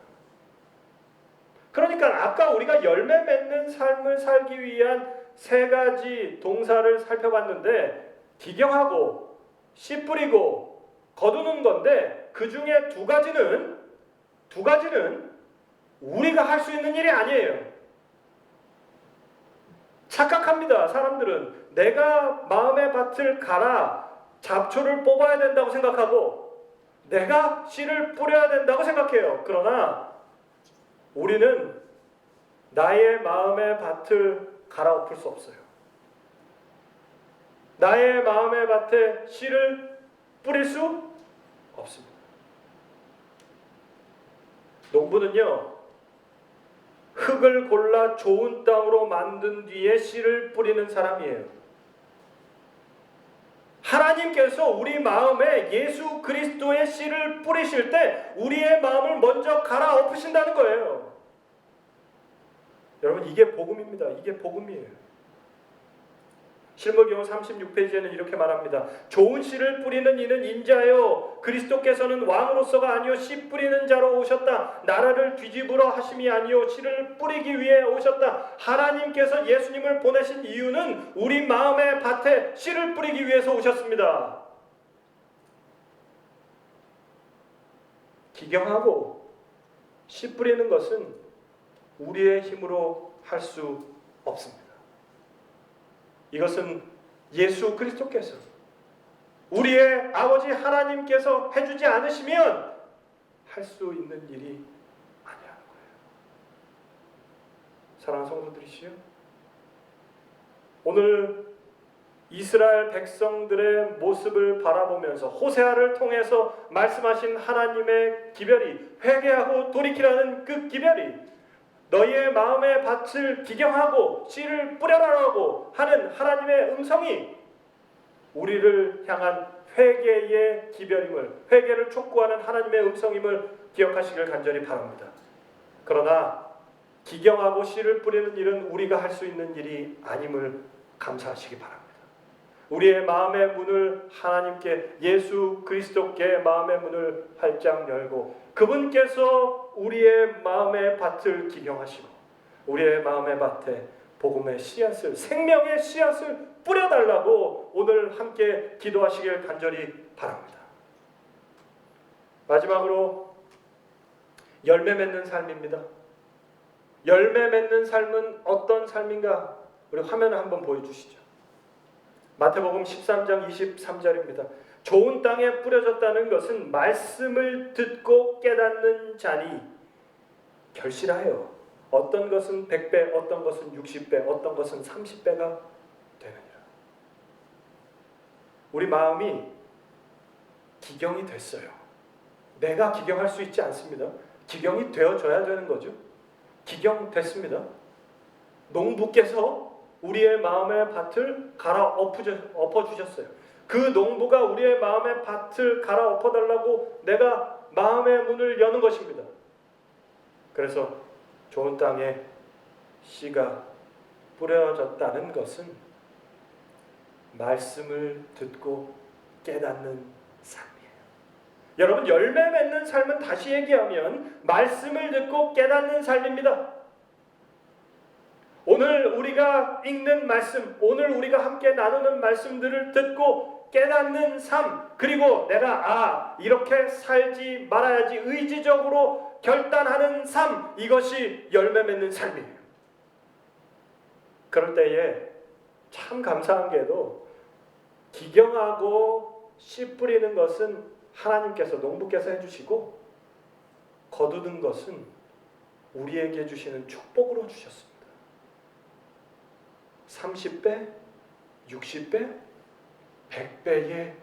그러니까 아까 우리가 열매 맺는 삶을 살기 위한 세 가지 동사를 살펴봤는데, 기경하고 씨 뿌리고 거두는 건데, 그 중에 두 가지는 우리가 할 수 있는 일이 아니에요. 착각합니다. 사람들은 내가 마음의 밭을 갈아 잡초를 뽑아야 된다고 생각하고 내가 씨를 뿌려야 된다고 생각해요. 그러나 우리는 나의 마음의 밭을 갈아엎을 수 없어요. 나의 마음의 밭에 씨를 뿌릴 수 없습니다. 농부는요, 흙을 골라 좋은 땅으로 만든 뒤에 씨를 뿌리는 사람이에요. 하나님께서 우리 마음에 예수 그리스도의 씨를 뿌리실 때 우리의 마음을 먼저 갈아엎으신다는 거예요. 여러분, 이게 복음입니다. 이게 복음이에요. 실무경호 36페이지에는 이렇게 말합니다. 좋은 씨를 뿌리는 이는 인자요 그리스도께서는 왕으로서가 아니요 씨 뿌리는 자로 오셨다. 나라를 뒤집으러 하심이 아니요 씨를 뿌리기 위해 오셨다. 하나님께서 예수님을 보내신 이유는 우리 마음의 밭에 씨를 뿌리기 위해서 오셨습니다. 기경하고 씨 뿌리는 것은 우리의 힘으로 할 수 없습니다. 이것은 예수 그리스도께서 우리의 아버지 하나님께서 해주지 않으시면 할 수 있는 일이 아니라는 거예요. 사랑하는 성도들이시여, 오늘 이스라엘 백성들의 모습을 바라보면서 호세아를 통해서 말씀하신 하나님의 기별이, 회개하고 돌이키라는 그 기별이 너희의 마음의 밭을 기경하고 씨를 뿌려라라고 하는 하나님의 음성이 우리를 향한 회개의 기별임을, 회개를 촉구하는 하나님의 음성임을 기억하시길 간절히 바랍니다. 그러나 기경하고 씨를 뿌리는 일은 우리가 할 수 있는 일이 아님을 감사하시기 바랍니다. 우리의 마음의 문을 하나님께, 예수 그리스도께 마음의 문을 활짝 열고 그분께서 우리의 마음의 밭을 기경하시고 우리의 마음의 밭에 복음의 씨앗을, 생명의 씨앗을 뿌려달라고 오늘 함께 기도하시길 간절히 바랍니다. 마지막으로 열매 맺는 삶입니다. 열매 맺는 삶은 어떤 삶인가? 우리 화면을 한번 보여주시죠. 마태복음 13장 23절입니다. 좋은 땅에 뿌려졌다는 것은 말씀을 듣고 깨닫는 자니 결실하여 어떤 것은 100배, 어떤 것은 60배, 어떤 것은 30배가 되느니라. 우리 마음이 기경이 됐어요. 내가 기경할 수 있지 않습니다. 기경이 되어져야 되는 거죠. 기경됐습니다. 농부께서 우리의 마음의 밭을 갈아엎어주셨어요. 그 농부가 우리의 마음의 밭을 갈아엎어달라고 내가 마음의 문을 여는 것입니다. 그래서 좋은 땅에 씨가 뿌려졌다는 것은 말씀을 듣고 깨닫는 삶이에요. 여러분, 열매 맺는 삶은 다시 얘기하면 말씀을 듣고 깨닫는 삶입니다. 오늘 우리가 읽는 말씀, 오늘 우리가 함께 나누는 말씀들을 듣고 깨닫는 삶, 그리고 내가 이렇게 살지 말아야지 의지적으로 결단하는 삶, 이것이 열매 맺는 삶이에요. 그럴 때에 참 감사한 게도 기경하고 씨 뿌리는 것은 하나님께서, 농부께서 해주시고 거두는 것은 우리에게 주시는 축복으로 주셨습니다. 30배, 60배, 100배의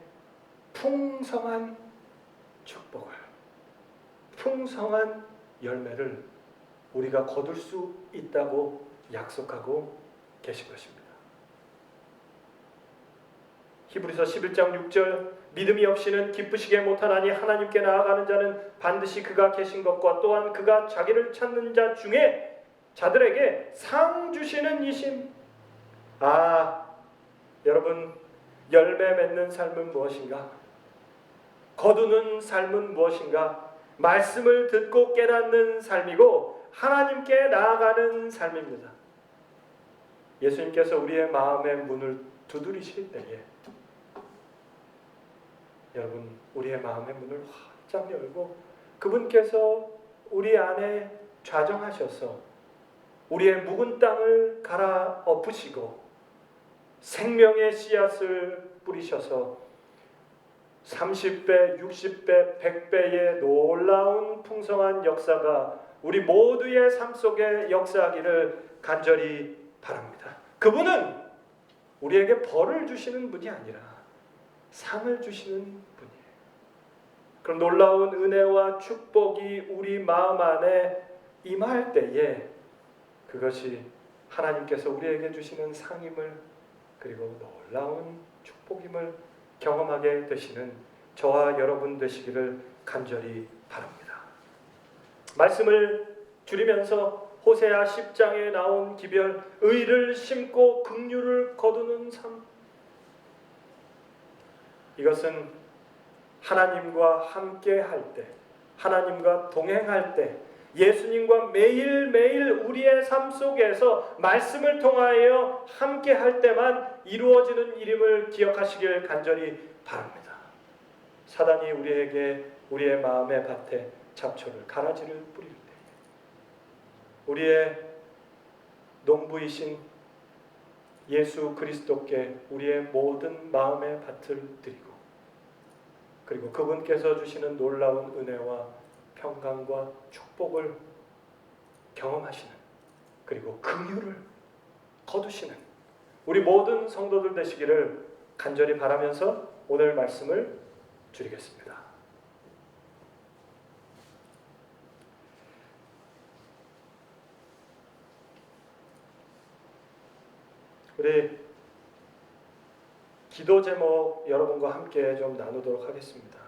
풍성한 축복을, 풍성한 열매를 우리가 거둘 수 있다고 약속하고 계신 것입니다. 히브리서 11장 6절, 믿음이 없이는 기쁘시게 못하나니 하나님께 나아가는 자는 반드시 그가 계신 것과 또한 그가 자기를 찾는 자 중에 자들에게 상 주시는 이심. 여러분, 열매 맺는 삶은 무엇인가? 거두는 삶은 무엇인가? 말씀을 듣고 깨닫는 삶이고 하나님께 나아가는 삶입니다. 예수님께서 우리의 마음의 문을 두드리실 때에 여러분, 우리의 마음의 문을 활짝 열고 그분께서 우리 안에 좌정하셔서 우리의 묵은 땅을 갈아엎으시고 생명의 씨앗을 뿌리셔서 30배, 60배, 100배의 놀라운 풍성한 역사가 우리 모두의 삶 속에 역사하기를 간절히 바랍니다. 그분은 우리에게 벌을 주시는 분이 아니라 상을 주시는 분이에요. 그럼 놀라운 은혜와 축복이 우리 마음 안에 임할 때에 그것이 하나님께서 우리에게 주시는 상임을, 그리고 놀라운 축복임을 경험하게 되시는 저와 여러분 되시기를 간절히 바랍니다. 말씀을 줄이면서 호세아 10장에 나온 기별, 의를 심고 긍휼을 거두는 삶, 이것은 하나님과 함께 할 때, 하나님과 동행할 때, 예수님과 매일매일 우리의 삶 속에서 말씀을 통하여 함께 할 때만 이루어지는 일임을 기억하시길 간절히 바랍니다. 사단이 우리에게 우리의 마음의 밭에 잡초를 가라지를 뿌릴 때, 우리의 농부이신 예수 그리스도께 우리의 모든 마음의 밭을 드리고, 그리고 그분께서 주시는 놀라운 은혜와 평강과 축복을 경험하시는, 그리고 긍휼을 거두시는 우리 모든 성도들 되시기를 간절히 바라면서 오늘 말씀을 줄이겠습니다. 우리 기도 제목 여러분과 함께 좀 나누도록 하겠습니다.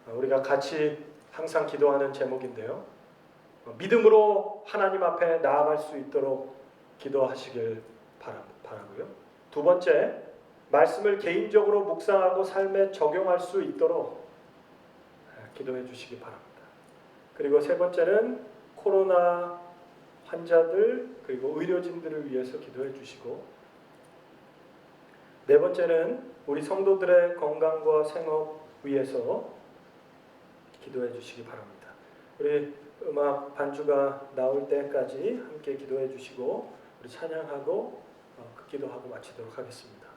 우리가 같이 항상 기도하는 제목인데요, 믿음으로 하나님 앞에 나아갈 수 있도록 기도하시길 바라고요. 두 번째, 말씀을 개인적으로 묵상하고 삶에 적용할 수 있도록 기도해 주시기 바랍니다. 그리고 세 번째는 코로나 환자들, 그리고 의료진들을 위해서 기도해 주시고, 네 번째는 우리 성도들의 건강과 생업 위해서 기도해 주시기 바랍니다. 우리 음악 반주가 나올 때까지 함께 기도해 주시고 우리 찬양하고 기도하고 마치도록 하겠습니다.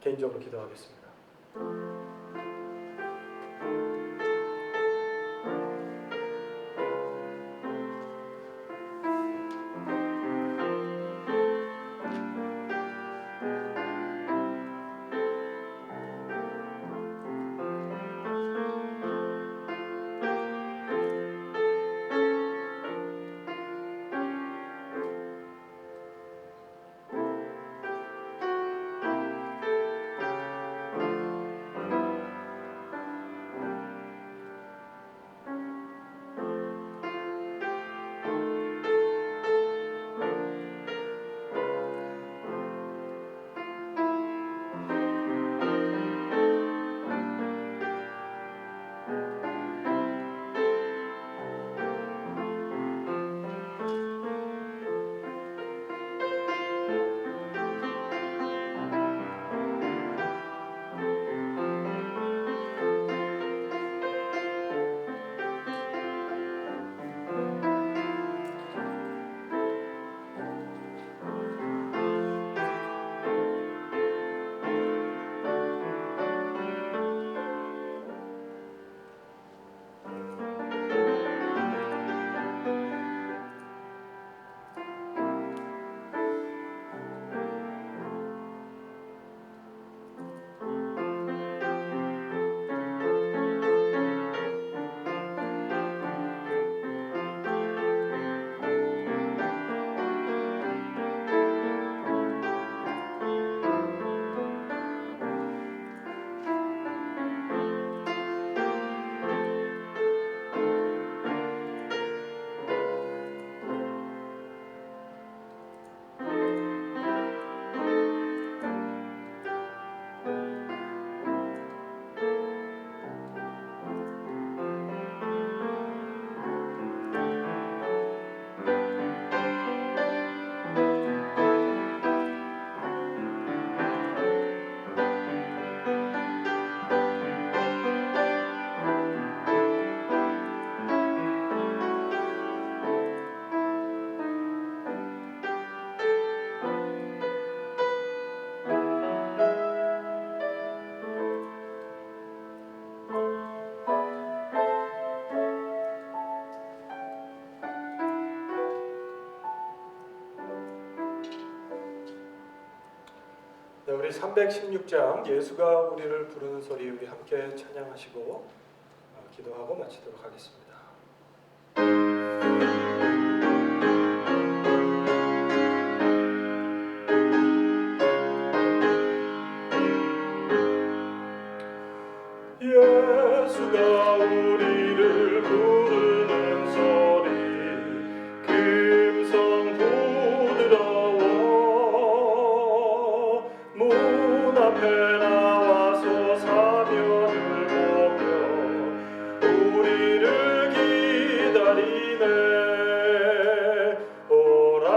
개인적으로 기도하겠습니다. 네, 우리 316장 예수가 우리를 부르는 소리 우리 함께 찬양하시고 기도하고 마치도록 하겠습니다. 누가 우리를 부르는 소리 금성 부드러워 문 앞에 나와서 사면을 보며 우리를 기다리네. 오라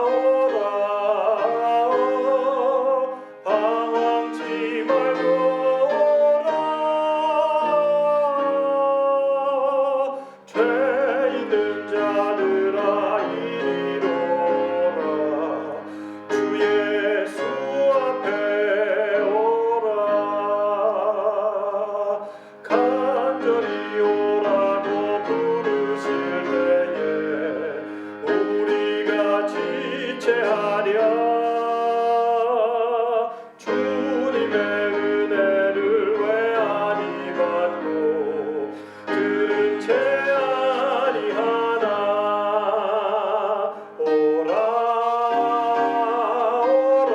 오라 방황치 말고 오라 죄 있는 자들아 이리로 오라 주 예수 앞에 오라 간절히 오라고 부르실 때에 우리가 지체하랴. 주님의 은혜를 왜 아니 받고 들은 채 아니하나. 오라 오라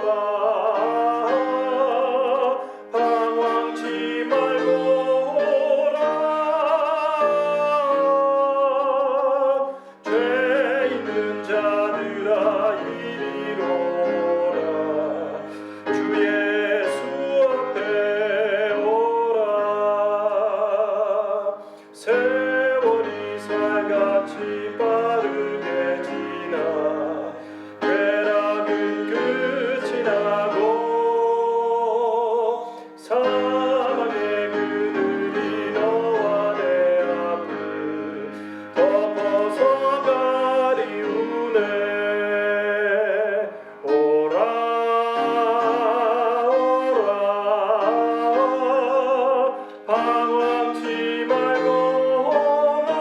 방황치 말고 오라 죄 있는 자들아 이리로 오라 주 예수 앞에 오라. 세월이 살같이 빠르게 지나 쾌락은 끝이 나고 사망의 그늘이 너와 내 앞을 덮어서 가리우네. 오라 오라 방황치 말고 오라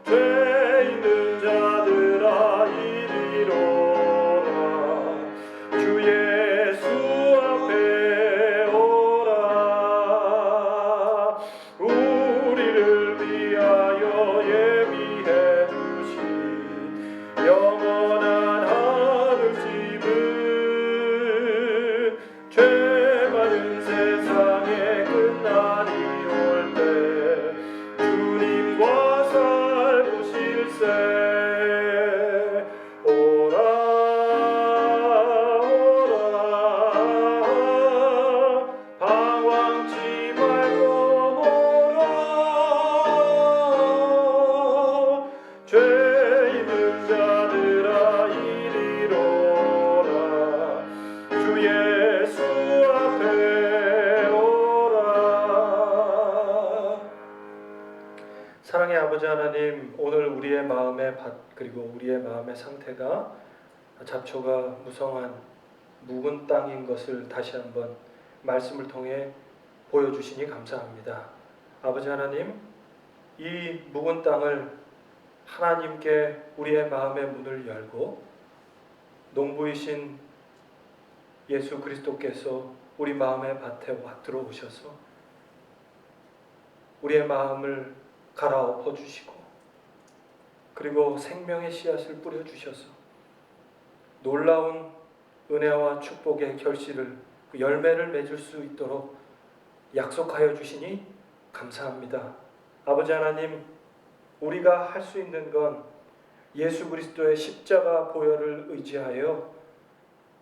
죄 있는 자들아 이리로 오라 주 예수 앞에 오라. 우리를 위하여 예비해 두신 영원한 하늘집은 죄 많은 세상의 끝날이 올 때 주님과 살고 실세. 오라 오라 방황치 말고 오라 죄 있는 자들아 이리로 오라 주 예수 앞에 오라. 사랑의 아버지 하나님, 오늘 우리의 마음의 밭 그리고 우리의 마음의 상태가 잡초가 무성한 묵은 땅인 것을 다시 한번 말씀을 통해 보여주시니 감사합니다. 아버지 하나님, 이 묵은 땅을 하나님께 우리의 마음의 문을 열고 농부이신 예수 그리스도께서 우리 마음의 밭에 들어오셔서 우리의 마음을 갈아엎어 주시고 그리고 생명의 씨앗을 뿌려 주셔서 놀라운 은혜와 축복의 결실을 열매를 맺을 수 있도록 약속하여 주시니 감사합니다. 아버지 하나님, 우리가 할 수 있는 건 예수 그리스도의 십자가 보혈을 의지하여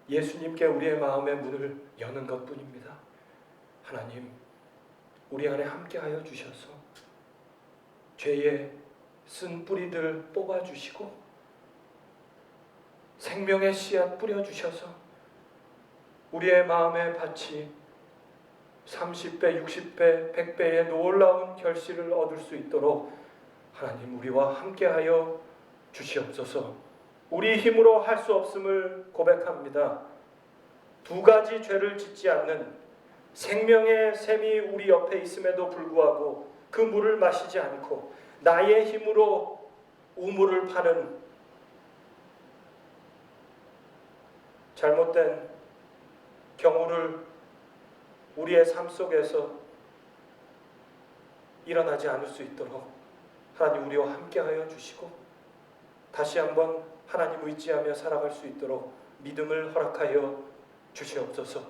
예수님께 우리의 마음의 문을 여는 것뿐입니다. 하나님, 우리 안에 함께하여 주셔서 죄의 쓴 뿌리들 뽑아주시고 생명의 씨앗 뿌려주셔서 우리의 마음의 밭이 30배, 60배, 100배의 놀라운 결실을 얻을 수 있도록 하나님 우리와 함께하여 주시옵소서. 우리 힘으로 할 수 없음을 고백합니다. 두 가지 죄를 짓지 않는 생명의 샘이 우리 옆에 있음에도 불구하고 그 물을 마시지 않고 나의 힘으로 우물을 파는 잘못된 경우를 우리의 삶 속에서 일어나지 않을 수 있도록 하나님 우리와 함께하여 주시고 다시 한번 하나님 의지하며 살아갈 수 있도록 믿음을 허락하여 주시옵소서.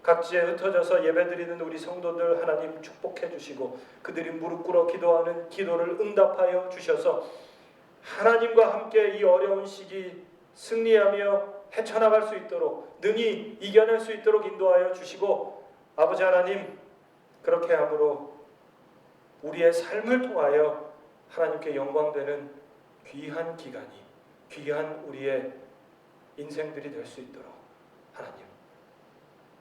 각지에 흩어져서 예배드리는 우리 성도들 하나님 축복해 주시고 그들이 무릎 꿇어 기도하는 기도를 응답하여 주셔서 하나님과 함께 이 어려운 시기 승리하며 헤쳐나갈 수 있도록 능히 이겨낼 수 있도록 인도하여 주시고 아버지 하나님 그렇게 함으로 우리의 삶을 통하여 하나님께 영광되는 귀한 기간이 귀한 우리의 인생들이 될 수 있도록 하나님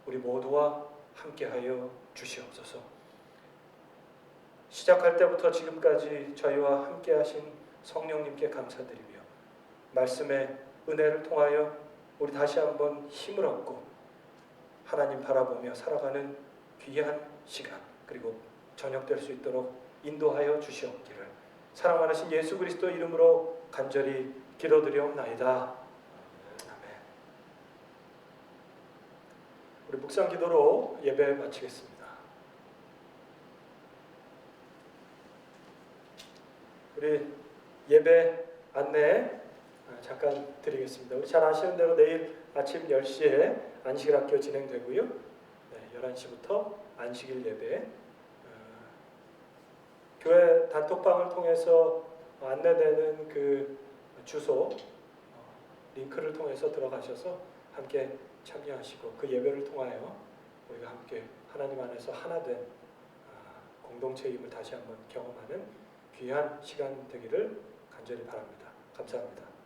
우리 모두와 함께하여 주시옵소서. 시작할 때부터 지금까지 저희와 함께하신 성령님께 감사드리며 말씀의 은혜를 통하여 우리 다시 한번 힘을 얻고 하나님 바라보며 살아가는 귀한 시간 그리고 저녁 될 수 있도록 인도하여 주시옵기를 사랑 많으신 예수 그리스도 이름으로 간절히 기도드리옵나이다. 우리 묵상 기도로 예배 마치겠습니다. 우리 예배 안내 잠깐 드리겠습니다. 우리 잘 아시는 대로 내일 아침 10시에 안식일학교 진행되고요. 네, 11시부터 안식일 예배 교회 단톡방을 통해서 안내되는 그 주소 링크를 통해서 들어가셔서 함께 참여하시고 그 예배를 통하여 우리가 함께 하나님 안에서 하나된 공동체임을 다시 한번 경험하는 귀한 시간 되기를 간절히 바랍니다. 감사합니다.